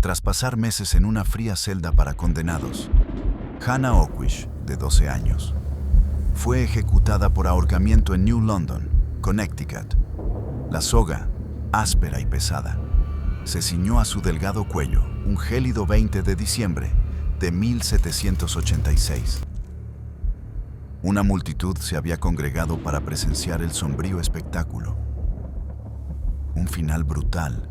Tras pasar meses en una fría celda para condenados, Hannah Oakwish, de 12 años, fue ejecutada por ahorcamiento en New London, Connecticut. La soga, áspera y pesada, se ciñó a su delgado cuello un gélido 20 de diciembre de 1786. Una multitud se había congregado para presenciar el sombrío espectáculo. Un final brutal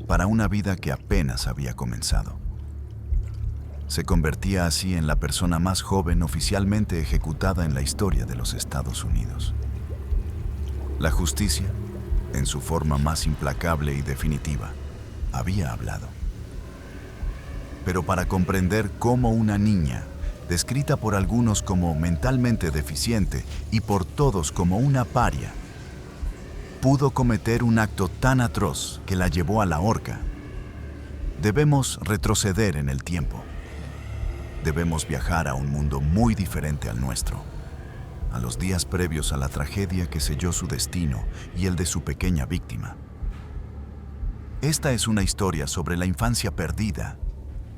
para una vida que apenas había comenzado. Se convertía así en la persona más joven oficialmente ejecutada en la historia de los Estados Unidos. La justicia, en su forma más implacable y definitiva, había hablado. Pero para comprender cómo una niña, descrita por algunos como mentalmente deficiente y por todos como una paria, pudo cometer un acto tan atroz que la llevó a la horca, debemos retroceder en el tiempo. Debemos viajar a un mundo muy diferente al nuestro, a los días previos a la tragedia que selló su destino y el de su pequeña víctima. Esta es una historia sobre la infancia perdida,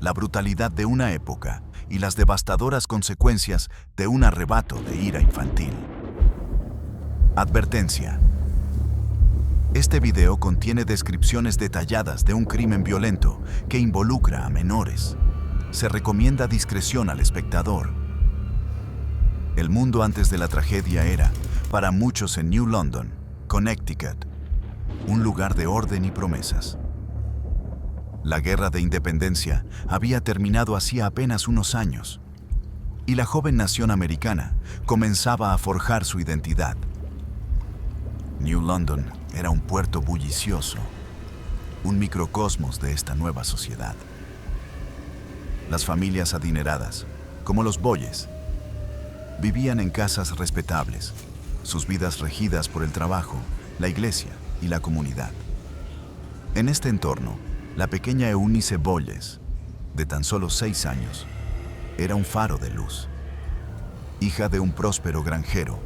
la brutalidad de una época y las devastadoras consecuencias de un arrebato de ira infantil. Advertencia. Este video contiene descripciones detalladas de un crimen violento que involucra a menores. Se recomienda discreción al espectador. El mundo antes de la tragedia era, para muchos en New London, Connecticut, un lugar de orden y promesas. La guerra de independencia había terminado hacía apenas unos años, y la joven nación americana comenzaba a forjar su identidad. New London era un puerto bullicioso, un microcosmos de esta nueva sociedad. Las familias adineradas, como los Boyes, vivían en casas respetables, sus vidas regidas por el trabajo, la iglesia y la comunidad. En este entorno, la pequeña Eunice Boyes, de tan solo 6 años, era un faro de luz. Hija de un próspero granjero,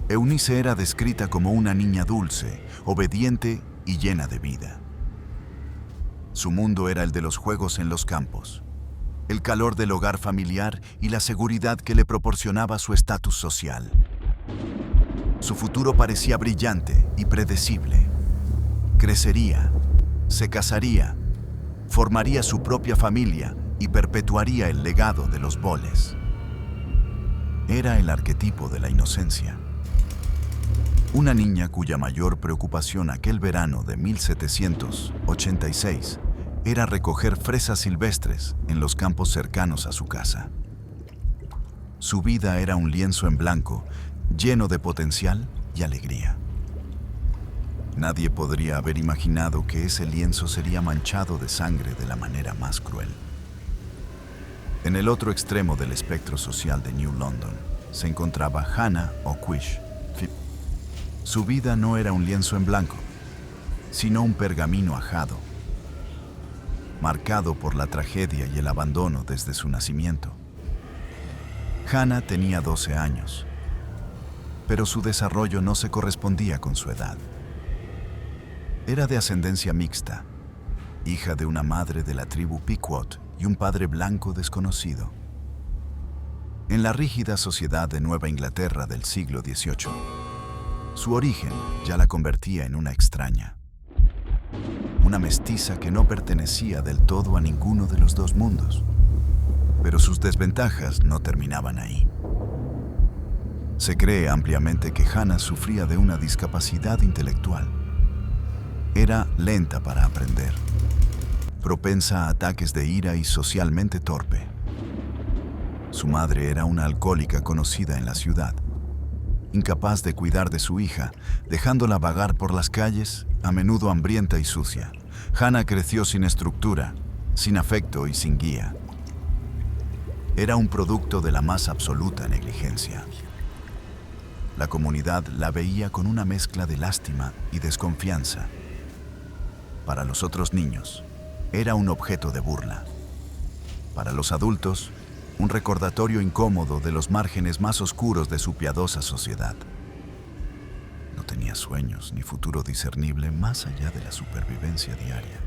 Eunice era descrita como una niña dulce, obediente y llena de vida. Su mundo era el de los juegos en los campos, el calor del hogar familiar y la seguridad que le proporcionaba su estatus social. Su futuro parecía brillante y predecible. Crecería, se casaría, formaría su propia familia y perpetuaría el legado de los Boyes. Era el arquetipo de la inocencia. Una niña cuya mayor preocupación aquel verano de 1786 era recoger fresas silvestres en los campos cercanos a su casa. Su vida era un lienzo en blanco, lleno de potencial y alegría. Nadie podría haber imaginado que ese lienzo sería manchado de sangre de la manera más cruel. En el otro extremo del espectro social de New London se encontraba Hannah Oakwish. Su vida no era un lienzo en blanco, sino un pergamino ajado, marcado por la tragedia y el abandono desde su nacimiento. Hannah tenía 12 años, pero su desarrollo no se correspondía con su edad. Era de ascendencia mixta, hija de una madre de la tribu Pequot y un padre blanco desconocido. En la rígida sociedad de Nueva Inglaterra del siglo XVIII, su origen ya la convertía en una extraña, una mestiza que no pertenecía del todo a ninguno de los dos mundos. Pero sus desventajas no terminaban ahí. Se cree ampliamente que Hannah sufría de una discapacidad intelectual. Era lenta para aprender, propensa a ataques de ira y socialmente torpe. Su madre era una alcohólica conocida en la ciudad, incapaz de cuidar de su hija, dejándola vagar por las calles, a menudo hambrienta y sucia. Hannah creció sin estructura, sin afecto y sin guía. Era un producto de la más absoluta negligencia. La comunidad la veía con una mezcla de lástima y desconfianza. Para los otros niños, era un objeto de burla. Para los adultos, un recordatorio incómodo de los márgenes más oscuros de su piadosa sociedad. No tenía sueños ni futuro discernible más allá de la supervivencia diaria.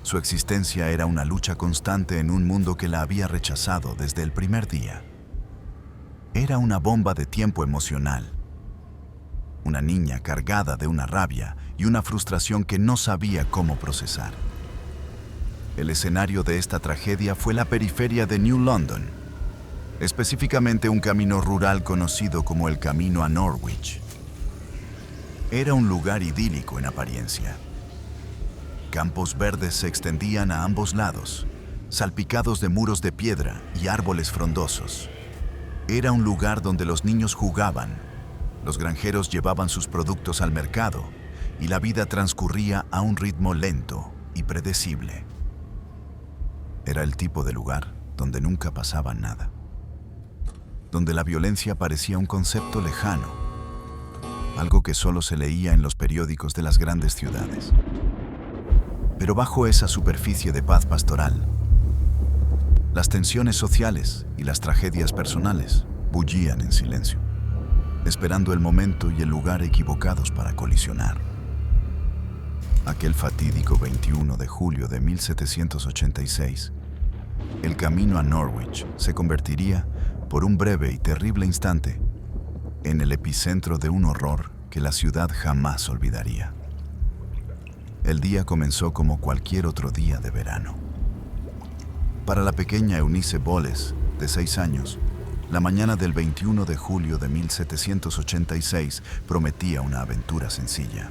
Su existencia era una lucha constante en un mundo que la había rechazado desde el primer día. Era una bomba de tiempo emocional. Una niña cargada de una rabia y una frustración que no sabía cómo procesar. El escenario de esta tragedia fue la periferia de New London, específicamente un camino rural conocido como el Camino a Norwich. Era un lugar idílico en apariencia. Campos verdes se extendían a ambos lados, salpicados de muros de piedra y árboles frondosos. Era un lugar donde los niños jugaban, los granjeros llevaban sus productos al mercado y la vida transcurría a un ritmo lento y predecible. Era el tipo de lugar donde nunca pasaba nada, donde la violencia parecía un concepto lejano, algo que solo se leía en los periódicos de las grandes ciudades. Pero bajo esa superficie de paz pastoral, las tensiones sociales y las tragedias personales bullían en silencio, esperando el momento y el lugar equivocados para colisionar. Aquel fatídico 21 de julio de 1786, el camino a Norwich se convertiría, por un breve y terrible instante, en el epicentro de un horror que la ciudad jamás olvidaría. El día comenzó como cualquier otro día de verano. Para la pequeña Eunice Boles, de 6 años, la mañana del 21 de julio de 1786 prometía una aventura sencilla.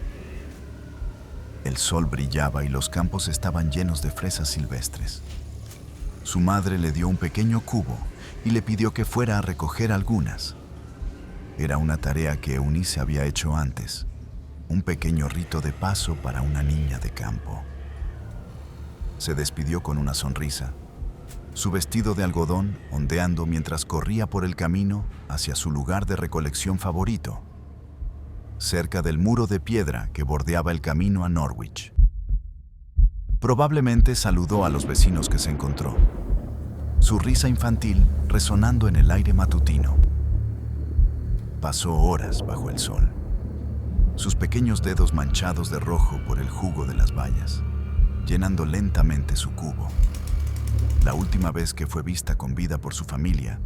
El sol brillaba y los campos estaban llenos de fresas silvestres. Su madre le dio un pequeño cubo y le pidió que fuera a recoger algunas. Era una tarea que Eunice había hecho antes, un pequeño rito de paso para una niña de campo. Se despidió con una sonrisa, su vestido de algodón ondeando mientras corría por el camino hacia su lugar de recolección favorito, cerca del muro de piedra que bordeaba el camino a Norwich. Probablemente saludó a los vecinos que se encontró, su risa infantil resonando en el aire matutino. Pasó horas bajo el sol, sus pequeños dedos manchados de rojo por el jugo de las bayas, llenando lentamente su cubo. La última vez que fue vista con vida por su familia,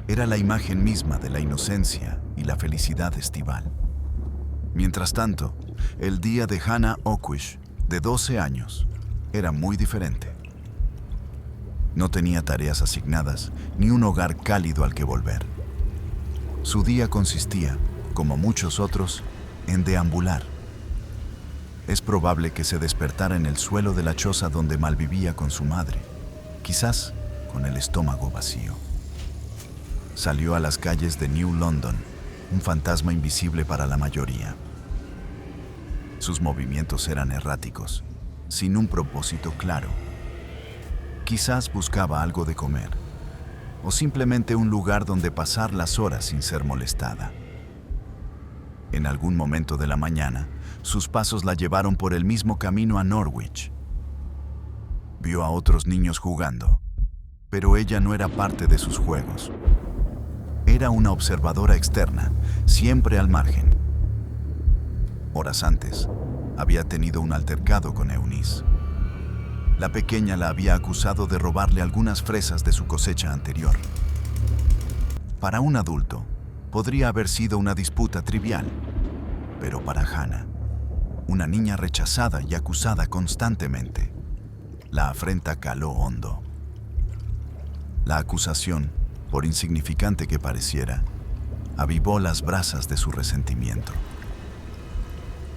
era la imagen misma de la inocencia y la felicidad estival. Mientras tanto, el día de Hannah Oakwish, de 12 años, era muy diferente. No tenía tareas asignadas ni un hogar cálido al que volver. Su día consistía, como muchos otros, en deambular. Es probable que se despertara en el suelo de la choza donde malvivía con su madre, quizás con el estómago vacío. Salió a las calles de New London, un fantasma invisible para la mayoría. Sus movimientos eran erráticos, sin un propósito claro. Quizás buscaba algo de comer, o simplemente un lugar donde pasar las horas sin ser molestada. En algún momento de la mañana, sus pasos la llevaron por el mismo camino a Norwich. Vio a otros niños jugando, pero ella no era parte de sus juegos. Era una observadora externa, siempre al margen. Horas antes, había tenido un altercado con Eunice. La pequeña la había acusado de robarle algunas fresas de su cosecha anterior. Para un adulto, podría haber sido una disputa trivial, pero para Hannah, una niña rechazada y acusada constantemente, la afrenta caló hondo. La acusación, por insignificante que pareciera, avivó las brasas de su resentimiento.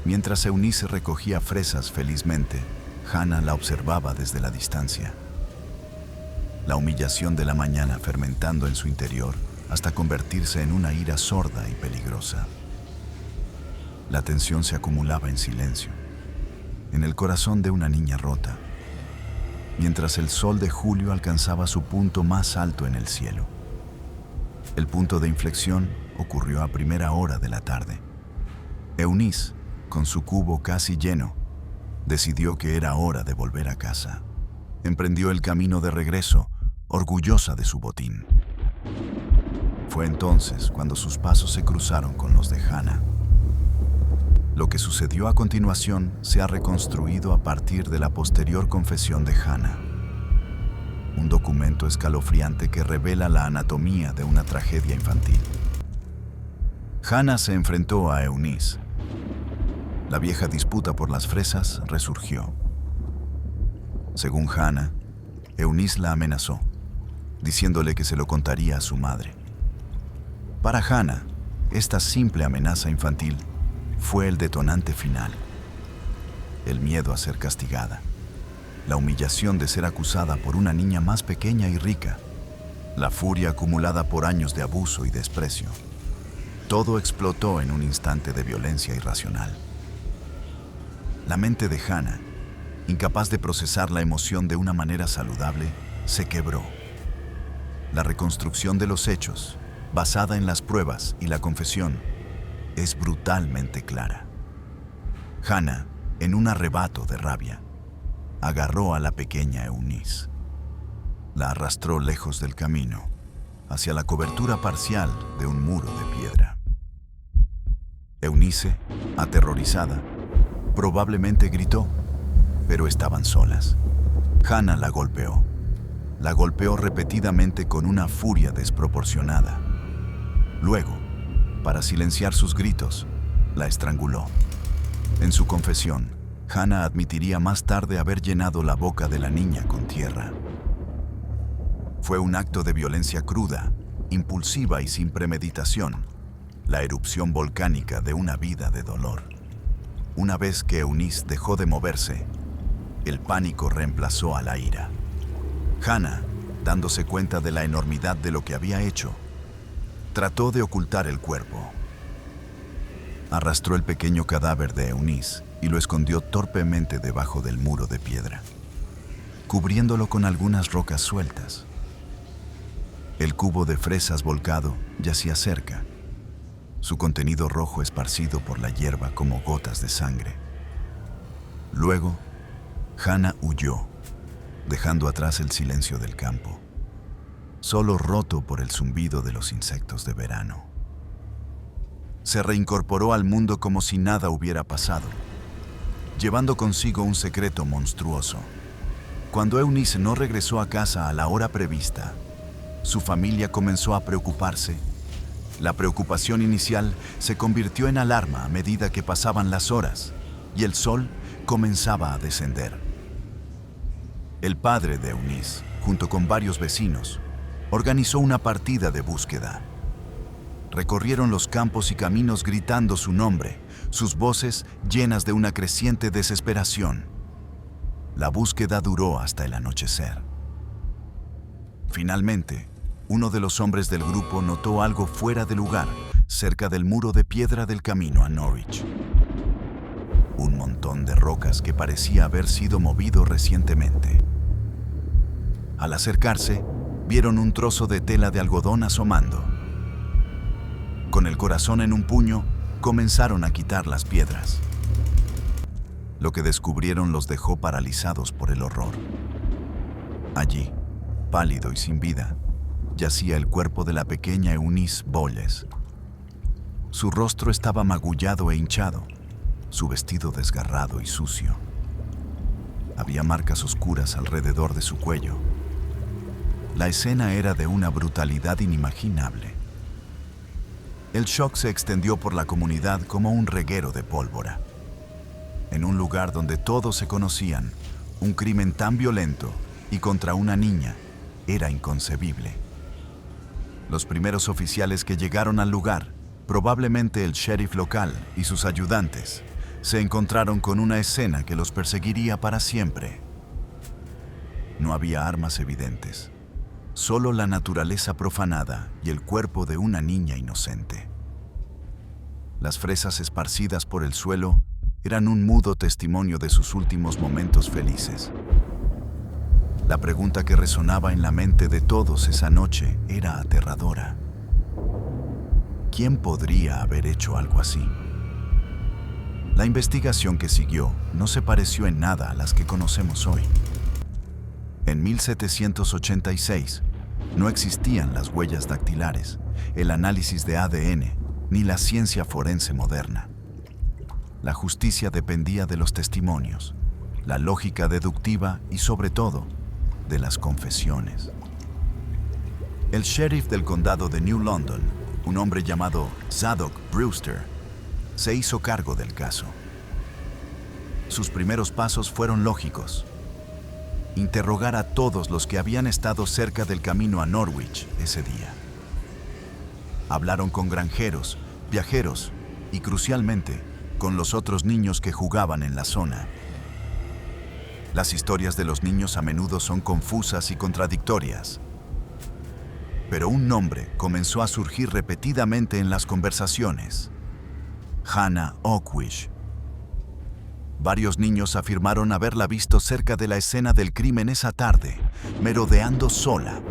Mientras Eunice recogía fresas felizmente, Hannah la observaba desde la distancia. La humillación de la mañana fermentando en su interior hasta convertirse en una ira sorda y peligrosa. La tensión se acumulaba en silencio, en el corazón de una niña rota, mientras el sol de julio alcanzaba su punto más alto en el cielo. El punto de inflexión ocurrió a primera hora de la tarde. Eunice, con su cubo casi lleno, decidió que era hora de volver a casa. Emprendió el camino de regreso, orgullosa de su botín. Fue entonces cuando sus pasos se cruzaron con los de Hannah. Lo que sucedió a continuación se ha reconstruido a partir de la posterior confesión de Hannah. Un documento escalofriante que revela la anatomía de una tragedia infantil. Hannah se enfrentó a Eunice. La vieja disputa por las fresas resurgió. Según Hannah, Eunice la amenazó, diciéndole que se lo contaría a su madre. Para Hannah, esta simple amenaza infantil fue el detonante final. El miedo a ser castigada, la humillación de ser acusada por una niña más pequeña y rica, la furia acumulada por años de abuso y desprecio. Todo explotó en un instante de violencia irracional. La mente de Hannah, incapaz de procesar la emoción de una manera saludable, se quebró. La reconstrucción de los hechos, basada en las pruebas y la confesión, es brutalmente clara. Hannah, en un arrebato de rabia, agarró a la pequeña Eunice. La arrastró lejos del camino, hacia la cobertura parcial de un muro de piedra. Eunice, aterrorizada, probablemente gritó, pero estaban solas. Hannah la golpeó. La golpeó repetidamente con una furia desproporcionada. Luego, para silenciar sus gritos, la estranguló. En su confesión, Hannah admitiría más tarde haber llenado la boca de la niña con tierra. Fue un acto de violencia cruda, impulsiva y sin premeditación, la erupción volcánica de una vida de dolor. Una vez que Eunice dejó de moverse, el pánico reemplazó a la ira. Hannah, dándose cuenta de la enormidad de lo que había hecho, trató de ocultar el cuerpo. Arrastró el pequeño cadáver de Eunice y lo escondió torpemente debajo del muro de piedra, cubriéndolo con algunas rocas sueltas. El cubo de fresas volcado yacía cerca, su contenido rojo esparcido por la hierba como gotas de sangre. Luego, Hannah huyó, dejando atrás el silencio del campo, solo roto por el zumbido de los insectos de verano. Se reincorporó al mundo como si nada hubiera pasado, llevando consigo un secreto monstruoso. Cuando Eunice no regresó a casa a la hora prevista, su familia comenzó a preocuparse. La preocupación inicial se convirtió en alarma a medida que pasaban las horas y el sol comenzaba a descender. El padre de Eunice, junto con varios vecinos, organizó una partida de búsqueda. Recorrieron los campos y caminos gritando su nombre, sus voces llenas de una creciente desesperación. La búsqueda duró hasta el anochecer. Finalmente, uno de los hombres del grupo notó algo fuera de lugar, cerca del muro de piedra del camino a Norwich. Un montón de rocas que parecía haber sido movido recientemente. Al acercarse, vieron un trozo de tela de algodón asomando. Con el corazón en un puño, comenzaron a quitar las piedras. Lo que descubrieron los dejó paralizados por el horror. Allí, pálido y sin vida, yacía el cuerpo de la pequeña Eunice Bolles. Su rostro estaba magullado e hinchado, su vestido desgarrado y sucio. Había marcas oscuras alrededor de su cuello. La escena era de una brutalidad inimaginable. El shock se extendió por la comunidad como un reguero de pólvora. En un lugar donde todos se conocían, un crimen tan violento y contra una niña era inconcebible. Los primeros oficiales que llegaron al lugar, probablemente el sheriff local y sus ayudantes, se encontraron con una escena que los perseguiría para siempre. No había armas evidentes, solo la naturaleza profanada y el cuerpo de una niña inocente. Las fresas esparcidas por el suelo eran un mudo testimonio de sus últimos momentos felices. La pregunta que resonaba en la mente de todos esa noche era aterradora. ¿Quién podría haber hecho algo así? La investigación que siguió no se pareció en nada a las que conocemos hoy. En 1786 no existían las huellas dactilares, el análisis de ADN, ni la ciencia forense moderna. La justicia dependía de los testimonios, la lógica deductiva y, sobre todo, de las confesiones. El sheriff del condado de New London, un hombre llamado Zadok Brewster, se hizo cargo del caso. Sus primeros pasos fueron lógicos: interrogar a todos los que habían estado cerca del camino a Norwich ese día. Hablaron con granjeros, viajeros y, crucialmente, con los otros niños que jugaban en la zona. Las historias de los niños a menudo son confusas y contradictorias. Pero un nombre comenzó a surgir repetidamente en las conversaciones: Hannah Oakwish. Varios niños afirmaron haberla visto cerca de la escena del crimen esa tarde, merodeando sola.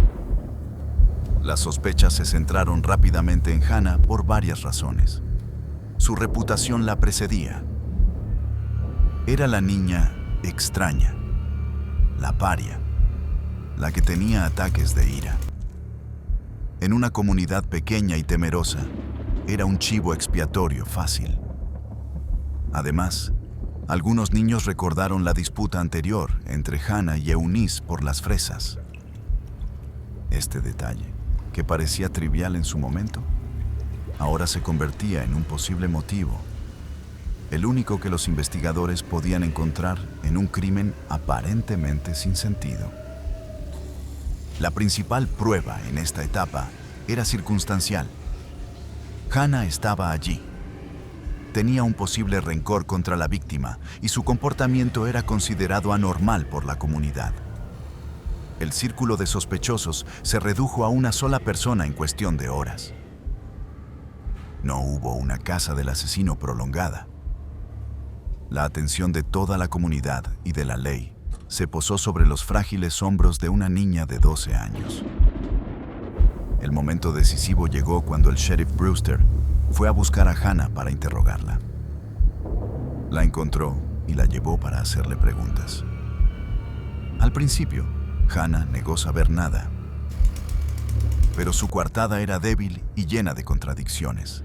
Las sospechas se centraron rápidamente en Hannah por varias razones. Su reputación la precedía. Era la niña extraña, la paria, la que tenía ataques de ira. En una comunidad pequeña y temerosa, era un chivo expiatorio fácil. Además, algunos niños recordaron la disputa anterior entre Hannah y Eunice por las fresas. Este detalle, que parecía trivial en su momento, ahora se convertía en un posible motivo, el único que los investigadores podían encontrar en un crimen aparentemente sin sentido. La principal prueba en esta etapa era circunstancial. Hannah estaba allí. Tenía un posible rencor contra la víctima y su comportamiento era considerado anormal por la comunidad. El círculo de sospechosos se redujo a una sola persona en cuestión de horas. No hubo una caza del asesino prolongada. La atención de toda la comunidad y de la ley se posó sobre los frágiles hombros de una niña de 12 años. El momento decisivo llegó cuando el sheriff Brewster fue a buscar a Hannah para interrogarla. La encontró y la llevó para hacerle preguntas. Al principio, Hannah negó saber nada, pero su coartada era débil y llena de contradicciones.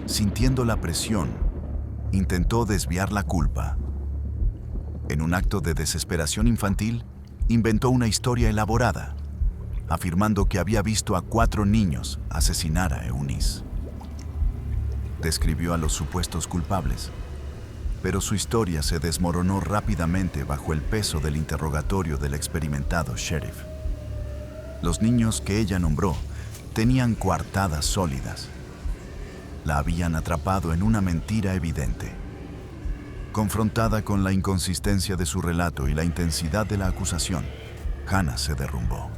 Sintiendo la presión, intentó desviar la culpa. En un acto de desesperación infantil, inventó una historia elaborada, afirmando que había visto a 4 niños asesinar a Eunice. Describió a los supuestos culpables, pero su historia se desmoronó rápidamente bajo el peso del interrogatorio del experimentado sheriff. Los niños que ella nombró tenían coartadas sólidas. La habían atrapado en una mentira evidente. Confrontada con la inconsistencia de su relato y la intensidad de la acusación, Hannah se derrumbó.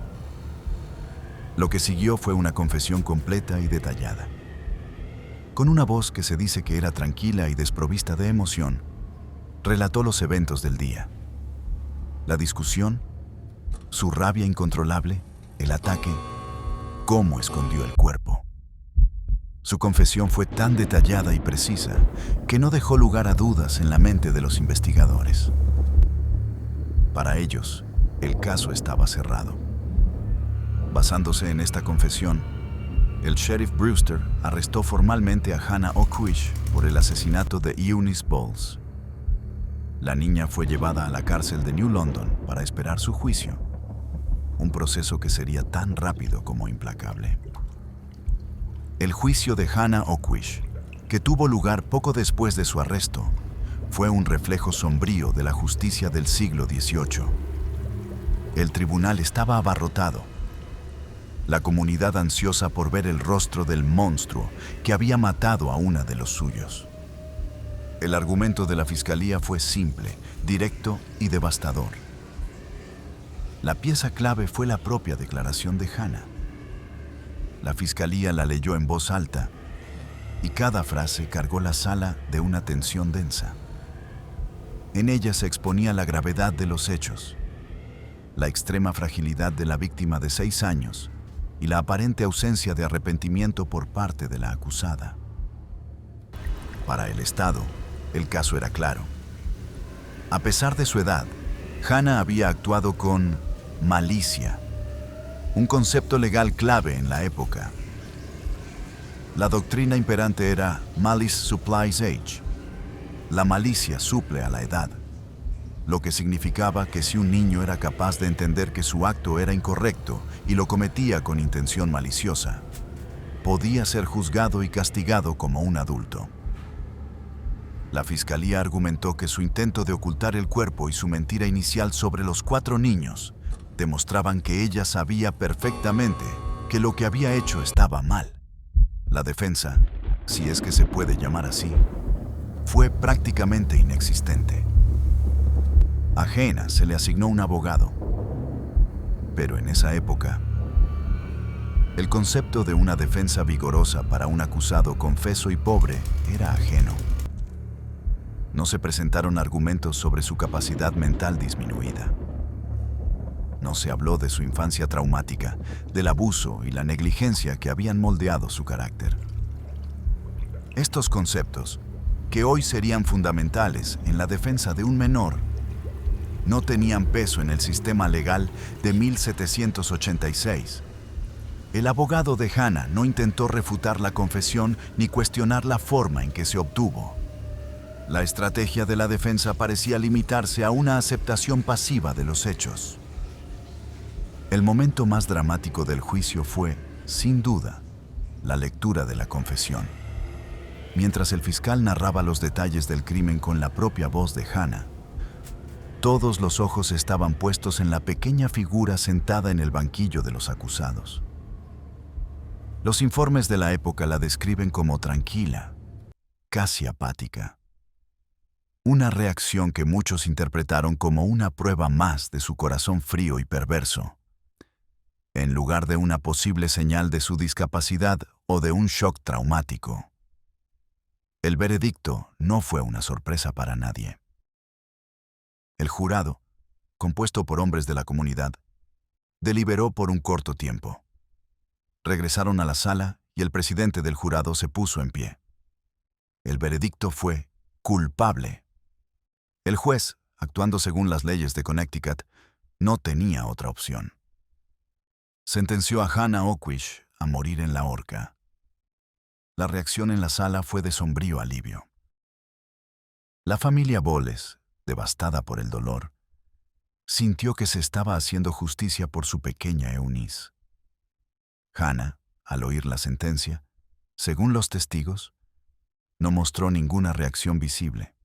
Lo que siguió fue una confesión completa y detallada. Con una voz que se dice que era tranquila y desprovista de emoción, relató los eventos del día. La discusión, su rabia incontrolable, el ataque, cómo escondió el cuerpo. Su confesión fue tan detallada y precisa que no dejó lugar a dudas en la mente de los investigadores. Para ellos, el caso estaba cerrado. Basándose en esta confesión, el sheriff Brewster arrestó formalmente a Hannah Oakwish por el asesinato de Eunice Bowles. La niña fue llevada a la cárcel de New London para esperar su juicio, un proceso que sería tan rápido como implacable. El juicio de Hannah Oakwish, que tuvo lugar poco después de su arresto, fue un reflejo sombrío de la justicia del siglo XVIII. El tribunal estaba abarrotado, la comunidad ansiosa por ver el rostro del monstruo que había matado a una de los suyos. El argumento de la fiscalía fue simple, directo y devastador. La pieza clave fue la propia declaración de Hannah. La fiscalía la leyó en voz alta y cada frase cargó la sala de una tensión densa. En ella se exponía la gravedad de los hechos, la extrema fragilidad de la víctima de 6 años y la aparente ausencia de arrepentimiento por parte de la acusada. Para el Estado, el caso era claro. A pesar de su edad, Hannah había actuado con malicia, un concepto legal clave en la época. La doctrina imperante era malice supplies age, La malicia suple a la edad, lo que significaba que si un niño era capaz de entender que su acto era incorrecto y lo cometía con intención maliciosa, podía ser juzgado y castigado como un adulto. La fiscalía argumentó que su intento de ocultar el cuerpo y su mentira inicial sobre los 4 niños demostraban que ella sabía perfectamente que lo que había hecho estaba mal. La defensa, si es que se puede llamar así, fue prácticamente inexistente. A Hannah se le asignó un abogado, pero en esa época, el concepto de una defensa vigorosa para un acusado confeso y pobre era ajeno. No se presentaron argumentos sobre su capacidad mental disminuida. No se habló de su infancia traumática, del abuso y la negligencia que habían moldeado su carácter. Estos conceptos, que hoy serían fundamentales en la defensa de un menor, no tenían peso en el sistema legal de 1786. El abogado de Hannah no intentó refutar la confesión ni cuestionar la forma en que se obtuvo. La estrategia de la defensa parecía limitarse a una aceptación pasiva de los hechos. El momento más dramático del juicio fue, sin duda, la lectura de la confesión. Mientras el fiscal narraba los detalles del crimen con la propia voz de Hannah, todos los ojos estaban puestos en la pequeña figura sentada en el banquillo de los acusados. Los informes de la época la describen como tranquila, casi apática. Una reacción que muchos interpretaron como una prueba más de su corazón frío y perverso, en lugar de una posible señal de su discapacidad o de un shock traumático. El veredicto no fue una sorpresa para nadie. El jurado, compuesto por hombres de la comunidad, deliberó por un corto tiempo. Regresaron a la sala y el presidente del jurado se puso en pie. El veredicto fue culpable. El juez, actuando según las leyes de Connecticut, no tenía otra opción. Sentenció a Hannah Oakwish a morir en la horca. La reacción en la sala fue de sombrío alivio. La familia Bowles, devastada por el dolor, sintió que se estaba haciendo justicia por su pequeña Eunice. Hannah, al oír la sentencia, según los testigos, no mostró ninguna reacción visible.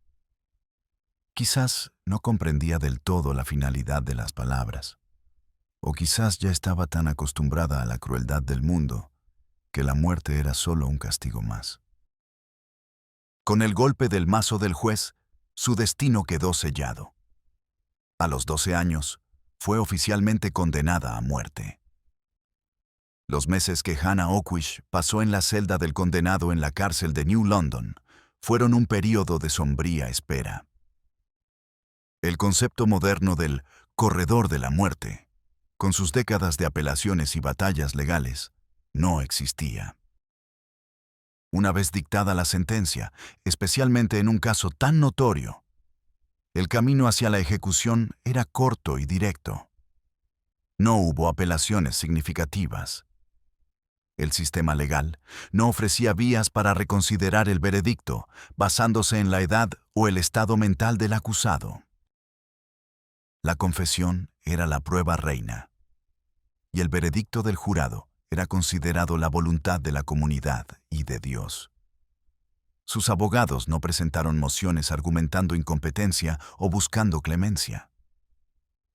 Quizás no comprendía del todo la finalidad de las palabras, o quizás ya estaba tan acostumbrada a la crueldad del mundo que la muerte era solo un castigo más. Con el golpe del mazo del juez, su destino quedó sellado. A los 12 años, fue oficialmente condenada a muerte. Los meses que Hannah Oakwish pasó en la celda del condenado en la cárcel de New London fueron un período de sombría espera. El concepto moderno del corredor de la muerte, con sus décadas de apelaciones y batallas legales, no existía. Una vez dictada la sentencia, especialmente en un caso tan notorio, el camino hacia la ejecución era corto y directo. No hubo apelaciones significativas. El sistema legal no ofrecía vías para reconsiderar el veredicto basándose en la edad o el estado mental del acusado. La confesión era la prueba reina, y el veredicto del jurado era considerado la voluntad de la comunidad y de Dios. Sus abogados no presentaron mociones argumentando incompetencia o buscando clemencia.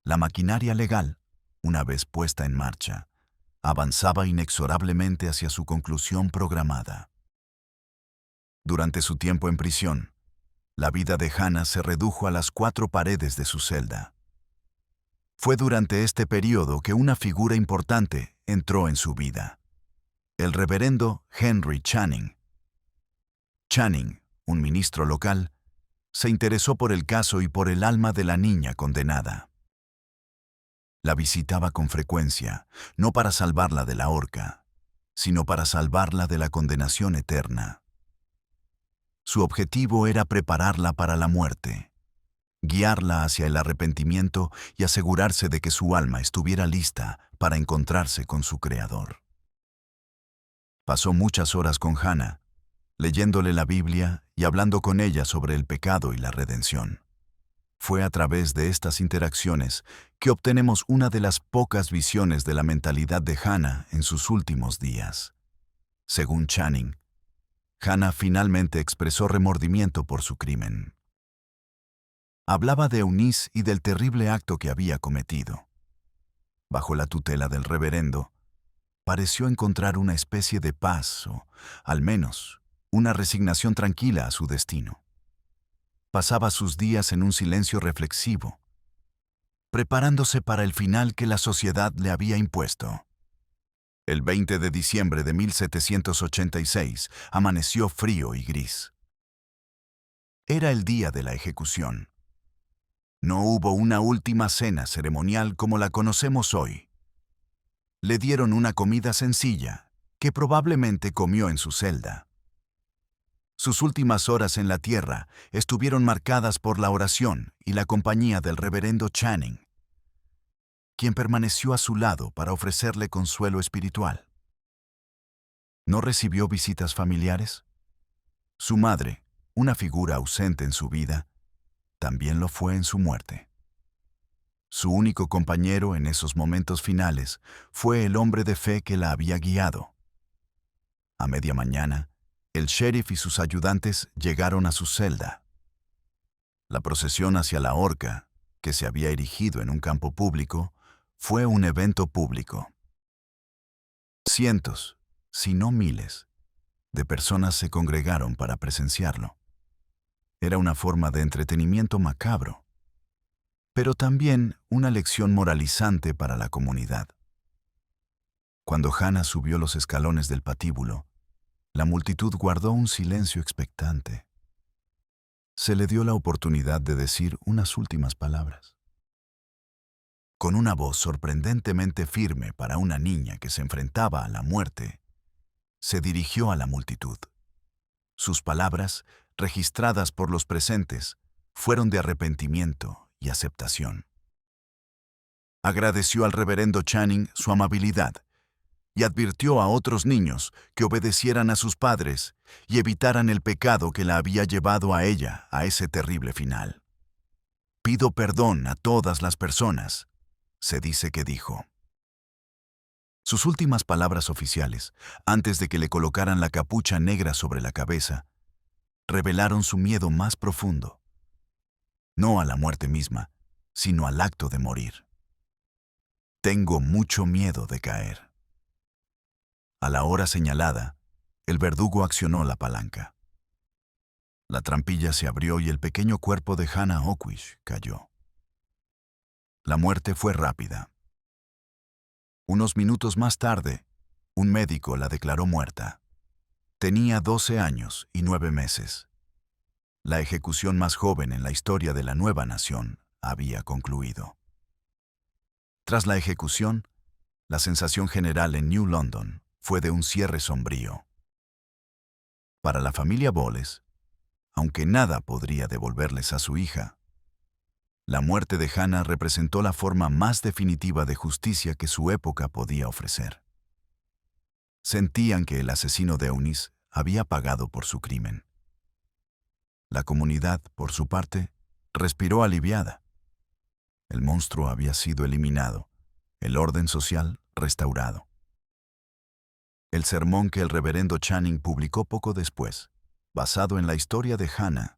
La maquinaria legal, una vez puesta en marcha, avanzaba inexorablemente hacia su conclusión programada. Durante su tiempo en prisión, la vida de Hannah se redujo a las 4 paredes de su celda. Fue durante este periodo que una figura importante entró en su vida: el reverendo Henry Channing. Channing, un ministro local, se interesó por el caso y por el alma de la niña condenada. La visitaba con frecuencia, no para salvarla de la horca, sino para salvarla de la condenación eterna. Su objetivo era prepararla para la muerte, guiarla hacia el arrepentimiento y asegurarse de que su alma estuviera lista para encontrarse con su Creador. Pasó muchas horas con Hannah, leyéndole la Biblia y hablando con ella sobre el pecado y la redención. Fue a través de estas interacciones que obtenemos una de las pocas visiones de la mentalidad de Hannah en sus últimos días. Según Channing, Hannah finalmente expresó remordimiento por su crimen. Hablaba de Eunice y del terrible acto que había cometido. Bajo la tutela del reverendo, pareció encontrar una especie de paz o, al menos, una resignación tranquila a su destino. Pasaba sus días en un silencio reflexivo, preparándose para el final que la sociedad le había impuesto. El 20 de diciembre de 1786 amaneció frío y gris. Era el día de la ejecución. No hubo una última cena ceremonial como la conocemos hoy. Le dieron una comida sencilla, que probablemente comió en su celda. Sus últimas horas en la tierra estuvieron marcadas por la oración y la compañía del reverendo Channing, quien permaneció a su lado para ofrecerle consuelo espiritual. ¿No recibió visitas familiares? Su madre, una figura ausente en su vida, también lo fue en su muerte. Su único compañero en esos momentos finales fue el hombre de fe que la había guiado. A media mañana, el sheriff y sus ayudantes llegaron a su celda. La procesión hacia la horca, que se había erigido en un campo público, fue un evento público. Cientos, si no miles, de personas se congregaron para presenciarlo. Era una forma de entretenimiento macabro, pero también una lección moralizante para la comunidad. Cuando Hannah subió los escalones del patíbulo, la multitud guardó un silencio expectante. Se le dio la oportunidad de decir unas últimas palabras. Con una voz sorprendentemente firme para una niña que se enfrentaba a la muerte, se dirigió a la multitud. Sus palabras, registradas por los presentes, fueron de arrepentimiento y aceptación. Agradeció al reverendo Channing su amabilidad y advirtió a otros niños que obedecieran a sus padres y evitaran el pecado que la había llevado a ella a ese terrible final. Pido perdón a todas las personas, se dice que dijo. Sus últimas palabras oficiales, antes de que le colocaran la capucha negra sobre la cabeza, revelaron su miedo más profundo. No a la muerte misma, sino al acto de morir. Tengo mucho miedo de caer. A la hora señalada, el verdugo accionó la palanca. La trampilla se abrió y el pequeño cuerpo de Hannah Oakwish cayó. La muerte fue rápida. Unos minutos más tarde, un médico la declaró muerta. Tenía 12 años y 9 meses. La ejecución más joven en la historia de la nueva nación había concluido. Tras la ejecución, la sensación general en New London fue de un cierre sombrío. Para la familia Bowles, aunque nada podría devolverles a su hija, la muerte de Hannah representó la forma más definitiva de justicia que su época podía ofrecer. Sentían que el asesino de Eunice había pagado por su crimen. La comunidad, por su parte, respiró aliviada. El monstruo había sido eliminado, el orden social restaurado. El sermón que el reverendo Channing publicó poco después, basado en la historia de Hannah,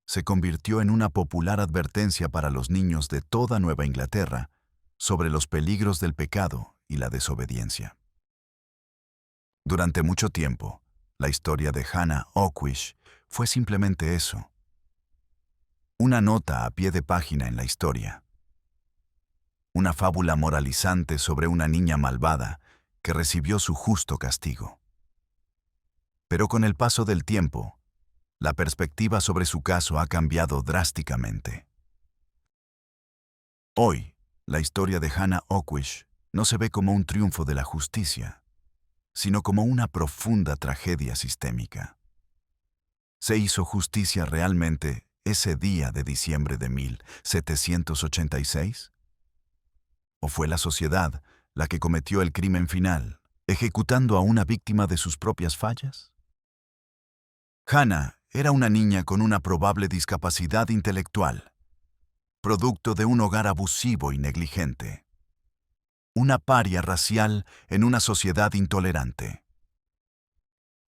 se convirtió en una popular advertencia para los niños de toda Nueva Inglaterra sobre los peligros del pecado y la desobediencia. Durante mucho tiempo, la historia de Hannah Oakwish fue simplemente eso. Una nota a pie de página en la historia. Una fábula moralizante sobre una niña malvada que recibió su justo castigo. Pero con el paso del tiempo, la perspectiva sobre su caso ha cambiado drásticamente. Hoy, la historia de Hannah Oakwish no se ve como un triunfo de la justicia, sino como una profunda tragedia sistémica. ¿Se hizo justicia realmente ese día de diciembre de 1786? ¿O fue la sociedad la que cometió el crimen final, ejecutando a una víctima de sus propias fallas? Hannah era una niña con una probable discapacidad intelectual, producto de un hogar abusivo y negligente. Una paria racial en una sociedad intolerante.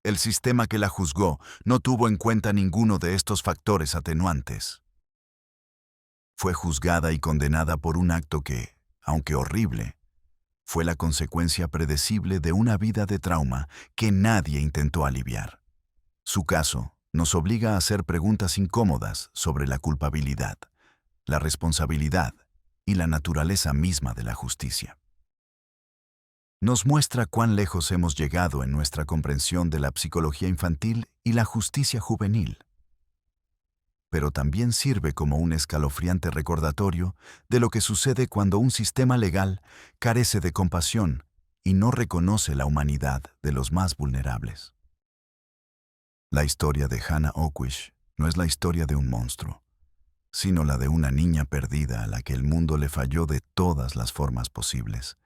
El sistema que la juzgó no tuvo en cuenta ninguno de estos factores atenuantes. Fue juzgada y condenada por un acto que, aunque horrible, fue la consecuencia predecible de una vida de trauma que nadie intentó aliviar. Su caso nos obliga a hacer preguntas incómodas sobre la culpabilidad, la responsabilidad y la naturaleza misma de la justicia. Nos muestra cuán lejos hemos llegado en nuestra comprensión de la psicología infantil y la justicia juvenil. Pero también sirve como un escalofriante recordatorio de lo que sucede cuando un sistema legal carece de compasión y no reconoce la humanidad de los más vulnerables. La historia de Hannah Oakwish no es la historia de un monstruo, sino la de una niña perdida a la que el mundo le falló de todas las formas posibles,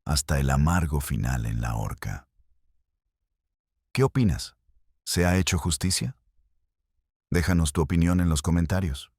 hasta el amargo final en la horca. ¿Qué opinas? ¿Se ha hecho justicia? Déjanos tu opinión en los comentarios.